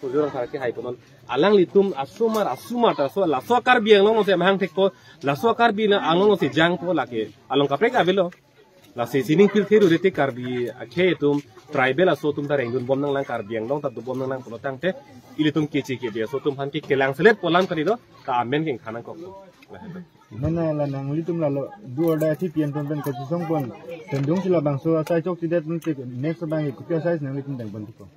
pujurang harke hai ponon alang litum asumar taso la sokar biang long se mahang tek po la sokar bi na angong se jang po lake along kapre ka belo la se sining pil theru rete karbi akhe tum tribal aso tum ta rengun bom nang lang kar biang long ta du bom nang lang pono tang te ilitum kechi ke be so tum han ke kelang selet polan kari do ta amen king khanan ko mana la nang litum la du order ti pian pen ka song pon tendung sila bang so sai chok ti det next bang ku pia size nang litum dang pon ko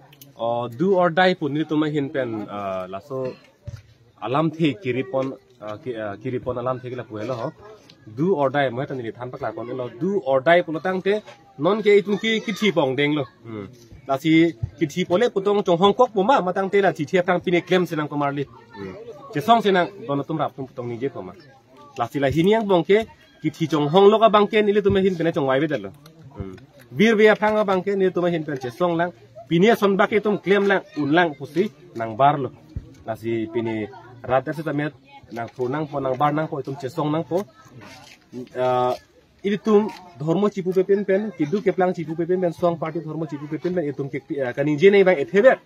do or die pun ni tuma hin pen laso alam the kiripon alam the la puelo ho do or die mo tan ni than pakla kon lo do or die pun tang te non ke itun ki thi pong deng lo la si ki thi pole putong chong hong kok ma ma tang te la thi thiap tang pine klem senang komarli che song senang don tum rap tum putong ni je ko ma la si la hiniang bong ke ki thi chong hong lo ka bang ke ni le tuma hin pen chong wai be dal lo bir be phang ka bang ke ni tuma hin pen che song lang pinia son bake tum claim lang unlang pusi nang bar lo nasi pini rata se tamet nang po nang po nang bar nang po tum chesong nang po ini tum dhormo chipu pe pen kidu keplang chipu pe pen song party dhormo chipu pe pen itum ke kaninje nei bang ethebet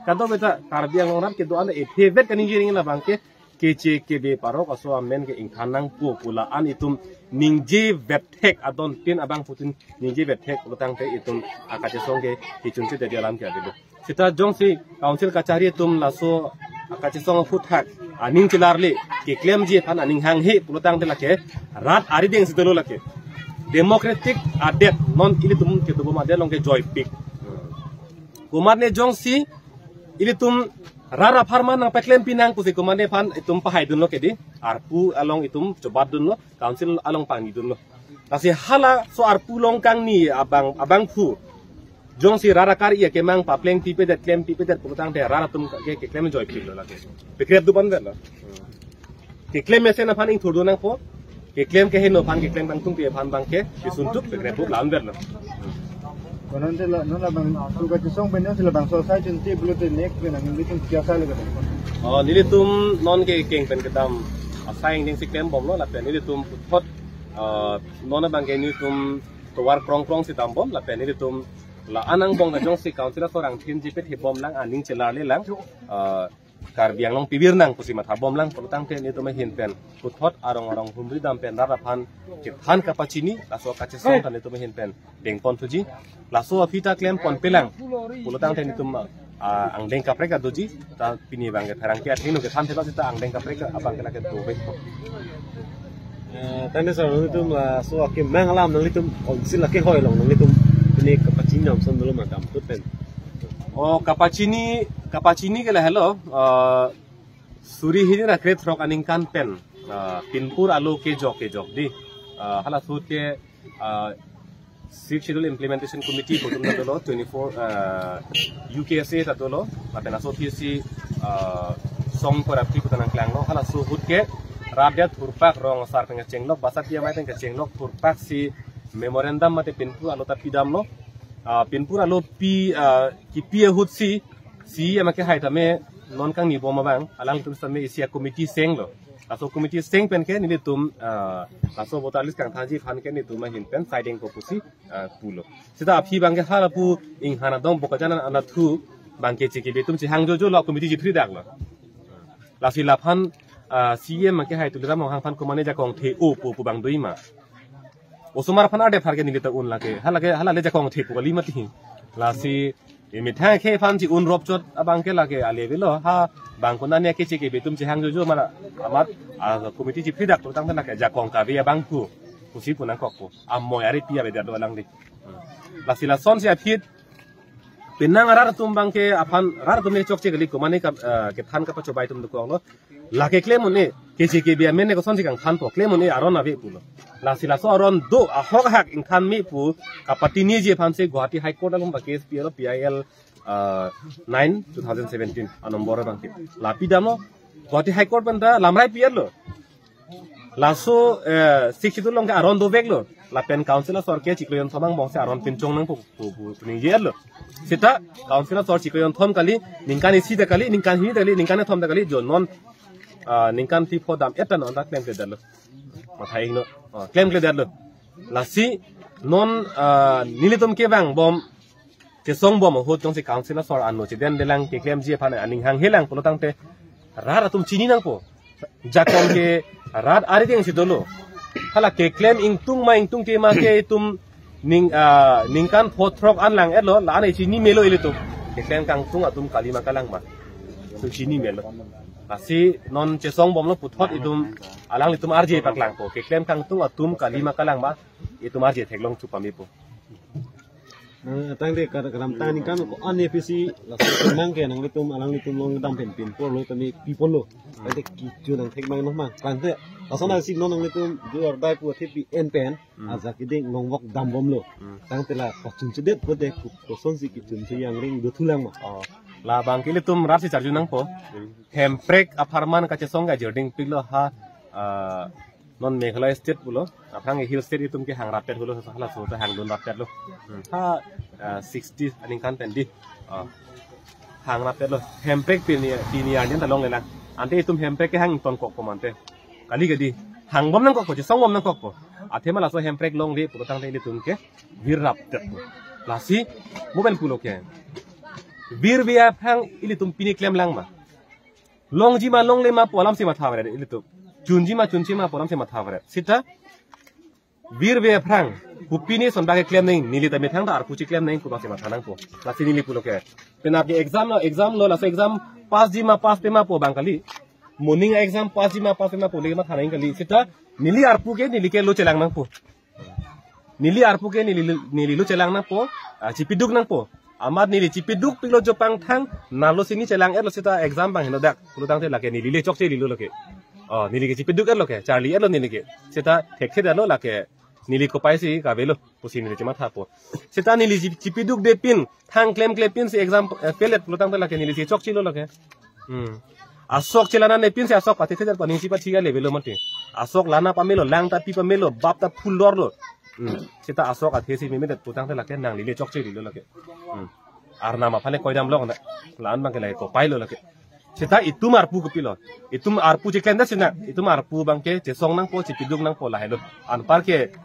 kado beta tarbiang orang ke doan ethebet kaninje nei la bang ke kece kebe parok aso amen ke ingkanang po pula an itum ningje vetek adon tin abang putin ningje vetek utang te itum akache songge kichunche de alam ke adido sita jongsi council kachari tum laso akache song futhak aning chilarle ke claim je phan aning hang he pulutang te lake rat ari deng sidolo lake democratic adet non ilitum ke tubo ma de long ke joy pick kumar ne jongsi ilitum rara farma nang peklem pinang pusi kumane pan itum pahai dun lo kedi arpu along itum cobat dun lo council along pani dun lo kasi hala so arpu long kang ni abang pu jong si rara kar iya kemang papleng tipe dat klem tipe dat putang te rara tum ke klem joy pil lo lagi pekrep du ban lo ke klem mese na pan ing thurdu nang po ke klem ke he no pan ke klem bang tung pe pan bang ke bisuntuk pekrep du lam ver lo konon te la non la bang tu ka song pen sila bang so sai chen ti blu te nek pen ang litum kya sa le ka nilitum non ke keng pen ketam asaing ding siklem bom lo la pen nilitum thot non bang ke nilitum towar krong si tam bom la pen nilitum la anang bong na jong si council sorang thin ji pet he bom lang aning chelar le lang kar biang long pibir nang pusi matha bom lang putang te ni to ma hin pen puthot arong humri dam pen rara phan ke than kapachini laso kache song tan ni to ma hin pen deng pon thuji laso afita claim pon pelang pulutang te ni tum ang deng kapreka doji ta pini bang ke tharang ke athinu ke than theba ta ang deng kapreka abang ke lake do be ko tane sa ni tum so ke mangalam nang litum council ke hoi long nang litum ni kapachini nam son dolo ma dam tu pen kapachini ke la hello suri hini na kret rok aning kan pen pinpur alo ke jok di hala sut ke Sixth Schedule Implementation Committee putum na dolo 24 UKSA ta dolo apena so TC song por apti putanang klang no hala su hut ke rabya thurpak rong sar penga chenglok basat dia mai teng chenglok thurpak si memorandum mate pinpur alo ta pidam no pinpur alo ki pi hut si amake hai tame non kang ni boma bang alang tum same isia committee seng lo aso committee seng pen ke ni tum aso botalis kang thaji phan ke ni tum hin pen siding ko pusi pulo sita aphi bang ke hala pu ing hana dong bokajana ana thu bang ke chiki be tum chi hangjo jo lo committee ji free dak lo la si la phan cm ke hai tu ra mo hang phan ko mane ja kong the o pu bang doi ma osumar phan ade phar ke ni ta un la ke hala le ja kong the pu gali mati la si imi thang ke phan chi un rop chot abang ke la ke ale be lo ha bang ko na ne ke chiki be tum chi hangjo jo mala amat committee ji free dak to tang na ke ja kong ka be bang pu pusi pu na kok pu amoy ari pia be da do lang di la si la son si apit pinang rar tum bang ke aphan rar tum ne chok che gali ko mane ka ke than ka pa chobai tum ko lo la ke claim ne ke che ke bia men ne ko son si kang than po claim ne aron na be pu lo la si la so aron do a hok hak in than mi pu ka patini je phan se Guwahati High Court alum ba case PL 9 2017 anombor bang ke la pidam no Guwahati High Court banda lamrai PL lo la so sikhitu long ke aron do bek lo la pen councilor sorke chikleon thomang bong se aron pin chong nang pu ni yel lo sita councilor sor chikleon thom kali ningkan isi da kali ningkan hi da kali ningkan thom da kali jo non ningkan ti phodam etan on da claim ke dalo mathai no claim ke dalo la si non nilitum ke bang bom จะส่งบ่มาโหจงสิcouncil la sor anu chiden delang ke claim ji phane aning hang helang pulo tangte rar atum chini nang po jakong ke rat ari ding si dolo hala ke claim ing tung ke ma ke tum ning kan photrok an lang elo la nei chini melo elitu ke claim kang tung atum kalima kalang ma tu chini melo asi non che song bom lo puthot itum alang litum arje paklang po ke claim kang tung atum kalima kalang ma itum arje theklong chu pami po tang de kadam tang ni kan ko an APC la so nang ke nang litum alang litum long dam pen pin por lo tani people lo ate ki chu nang thek mang no ma kan te asana si non nang litum du ar dai pu the pi en pen aza ki ding long wak dam bom lo tang te la ko chun che det ko de ko son si ki chun che yang ring du thulang ma la bang ki litum rap si charju nang po hemprek aparman ka che song ga jerding piglo ha non Meghalaya state pulo aprang hill state itum ke hang rapet pulo hala so ta hang don rapet lo ha 60 aning kan pendi hang rapet lo hemprek pini arjen ta long le la ante itum hemprek ke hang ton kok ko mante kali gadi hang bom nang kok ko song bom nang kok ko athema la so hemprek long ri pulo tang itum ke vir rapet la si mobile pulo ke vir bia phang ilitum pini klem lang ma long ji ma long le ma polam si ma tha bare ilitum chunji ma poram se matha vare sita bir be phrang kupini sonda ke claim nei nili ta methang da ar puchi claim nei ku ba se matha nang po la sini li pulo ke pena ke exam lo la se exam pass ji ma pass pe ma po bangkali morning exam pass ji ma pass pe ma po le ma thana kali sita nili ar pu ke nili ke lo chelang nang po nili ar pu ke nili lo chelang nang po chipiduk nang po amar nili chipiduk pilo jopang thang nalo sini chelang lo sita exam bang hino dak pulo tang te la ke nili le chok che li lo ke nili ke chipiduk lo ke Charlie lo nili ke seta thekhe da lo la ke nili ko paisi ka velo pusi nili chima thapo seta nili chipiduk de pin thang claim pin se exam pelet lo tang la ke nili chok chilo lo ke asok chelana ne pin se asok pati thedar paning si pa chiga level lo mate asok lana pamelo lang ta pi pamelo bap ta full lor lo seta asok a thesi me tu tang la ke nang lili chok che lo ke arna ma phale koidam lo na lan bang ke lai ko pai lo ke seta itum arpu kupilo itum arpu je kenda sina itum arpu bangke je song nang po je piduk nang po la helo an par ke